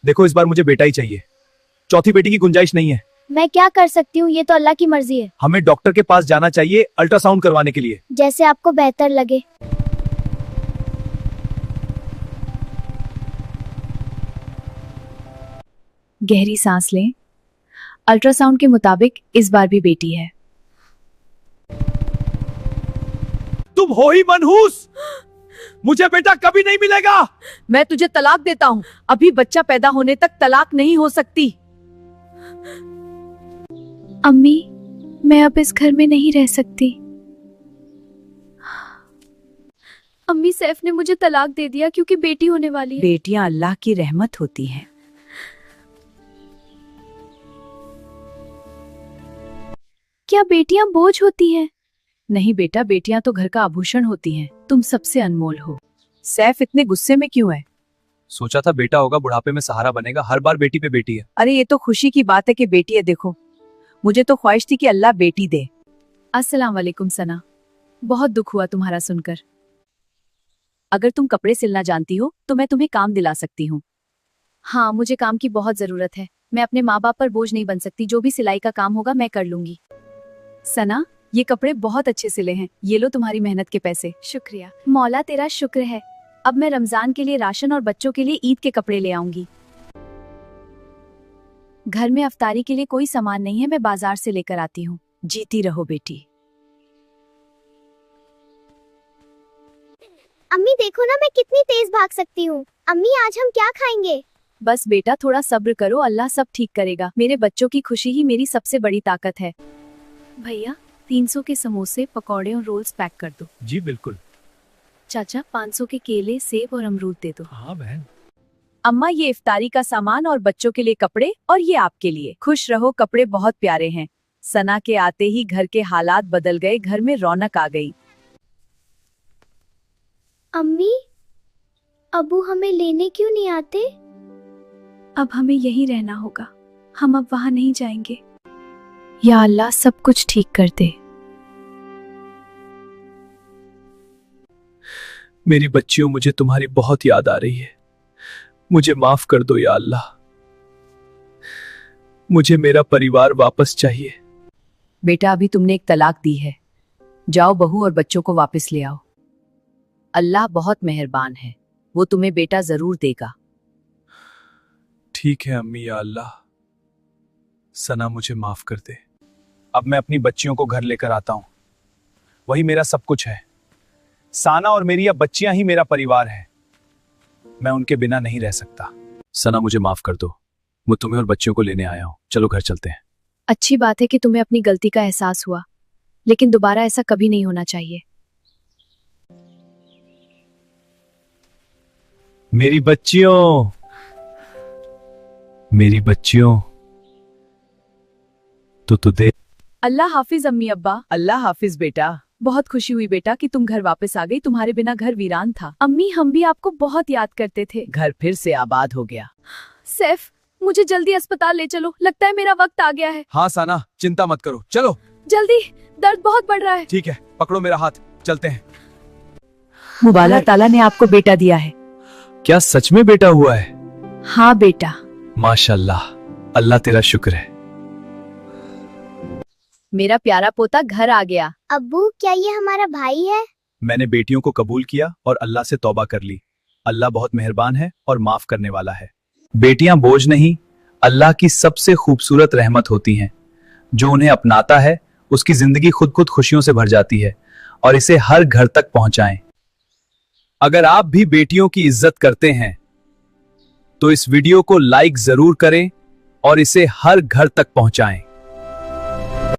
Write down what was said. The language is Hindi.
देखो इस बार मुझे बेटा ही चाहिए, चौथी बेटी की गुंजाइश नहीं है। मैं क्या कर सकती हूँ, ये तो अल्लाह की मर्जी है। हमें डॉक्टर के पास जाना चाहिए अल्ट्रासाउंड करवाने के लिए। जैसे आपको बेहतर लगे। गहरी सांस लें। अल्ट्रासाउंड के मुताबिक इस बार भी बेटी है। तुम हो ही मनहूस, मुझे बेटा कभी नहीं मिलेगा। मैं तुझे तलाक देता हूँ। अभी बच्चा पैदा होने तक तलाक नहीं हो सकती। अम्मी, मैं अब इस घर में नहीं रह सकती। अम्मी, सैफ ने मुझे तलाक दे दिया क्योंकि बेटी होने वाली है। बेटियां अल्लाह की रहमत होती हैं। क्या बेटियां बोझ होती हैं? नहीं बेटा, बेटियां तो घर का आभूषण होती हैं। तुम सबसे अनमोल हो। सैफ इतने गुस्से में क्यों है? सोचा था बेटा होगा, बुढ़ापे में सहारा बनेगा। हर बार बेटी पे बेटी है। अरे ये तो खुशी की बात है कि बेटी है। देखो, मुझे तो ख्वाहिश थी कि अल्लाह बेटी दे। अस्सलाम वालेकुम सना, बहुत दुख हुआ तुम्हारा सुनकर। अगर तुम कपड़े सिलना जानती हो तो मैं तुम्हें काम दिला सकती हूँ। हाँ, मुझे काम की बहुत जरूरत है। मैं अपने माँ बाप पर बोझ नहीं बन सकती। जो भी सिलाई का काम होगा मैं कर लूंगी। सना, ये कपड़े बहुत अच्छे सिले हैं। ये लो तुम्हारी मेहनत के पैसे। शुक्रिया मौला, तेरा शुक्र है। अब मैं रमजान के लिए राशन और बच्चों के लिए ईद के कपड़े ले आऊंगी। घर में अफ्तारी के लिए कोई सामान नहीं है, मैं बाजार से लेकर आती हूँ। जीती रहो बेटी। अम्मी देखो ना, मैं कितनी तेज भाग सकती हूँ। अम्मी आज हम क्या खाएंगे? बस बेटा, थोड़ा सब्र करो, अल्लाह सब ठीक करेगा। मेरे बच्चों की खुशी ही मेरी सबसे बड़ी ताकत है। भैया, 300 के समोसे, पकौड़े और रोल्स पैक कर दो। जी बिल्कुल। चाचा, 500 के केले, सेब और अमरूद दे दो। हाँ बहन। अम्मा, ये इफ्तारी का सामान और बच्चों के लिए कपड़े, और ये आपके लिए। खुश रहो, कपड़े बहुत प्यारे हैं। सना के आते ही घर के हालात बदल गए। घर में रौनक आ गई। अम्मी, अबू हमें लेने क्यों नहीं आते? अब हमें यहीं रहना होगा। हम अब वहां नहीं जाएंगे। या अल्लाह सब कुछ ठीक कर दे। मेरी बच्चियों, मुझे तुम्हारी बहुत याद आ रही है। मुझे माफ कर दो या अल्लाह। मुझे मेरा परिवार वापस चाहिए। बेटा, अभी तुमने एक तलाक दी है। जाओ बहू और बच्चों को वापस ले आओ। अल्लाह बहुत मेहरबान है, वो तुम्हें बेटा जरूर देगा। ठीक है अम्मी, या अल्लाह। सना मुझे माफ कर दे। अब मैं अपनी बच्चियों को घर लेकर आता हूं। वही मेरा सब कुछ है। साना और मेरी अब बच्चियां ही मेरा परिवार है। मैं उनके बिना नहीं रह सकता। सना मुझे माफ कर दो। मैं तुम्हें और बच्चियों को लेने आया हूं। चलो घर चलते हैं। अच्छी बात है कि तुम्हें अपनी गलती का एहसास हुआ, लेकिन दोबारा ऐसा कभी नहीं होना चाहिए। मेरी बच्चियों, मेरी बच्चियों, तो दे। अल्लाह हाफिज अम्मी अब्बा। अल्लाह हाफिज बेटा। बहुत खुशी हुई बेटा कि तुम घर वापस आ गई। तुम्हारे बिना घर वीरान था। अम्मी, हम भी आपको बहुत याद करते थे। घर फिर से आबाद हो गया। सैफ, मुझे जल्दी अस्पताल ले चलो, लगता है मेरा वक्त आ गया है। हाँ साना, चिंता मत करो, चलो जल्दी, दर्द बहुत बढ़ रहा है। ठीक है, पकड़ो मेरा हाथ, चलते हैं। मुबारक, ताला ने आपको बेटा दिया है। क्या सच में बेटा हुआ है? हाँ बेटा। माशाल्लाह, अल्लाह तेरा शुक्र है। मेरा प्यारा पोता घर आ गया। अब्बू, क्या ये हमारा भाई है? मैंने बेटियों को कबूल किया और अल्लाह से तौबा कर ली। अल्लाह बहुत मेहरबान है और माफ करने वाला है। बेटियां बोझ नहीं, अल्लाह की सबसे खूबसूरत रहमत होती हैं। जो उन्हें अपनाता है उसकी जिंदगी खुद खुद खुशियों से भर जाती है। और इसे हर घर तक पहुंचाएं। अगर आप भी बेटियों की इज्जत करते हैं तो इस वीडियो को लाइक जरूर करें और इसे हर घर तक पहुंचाएं।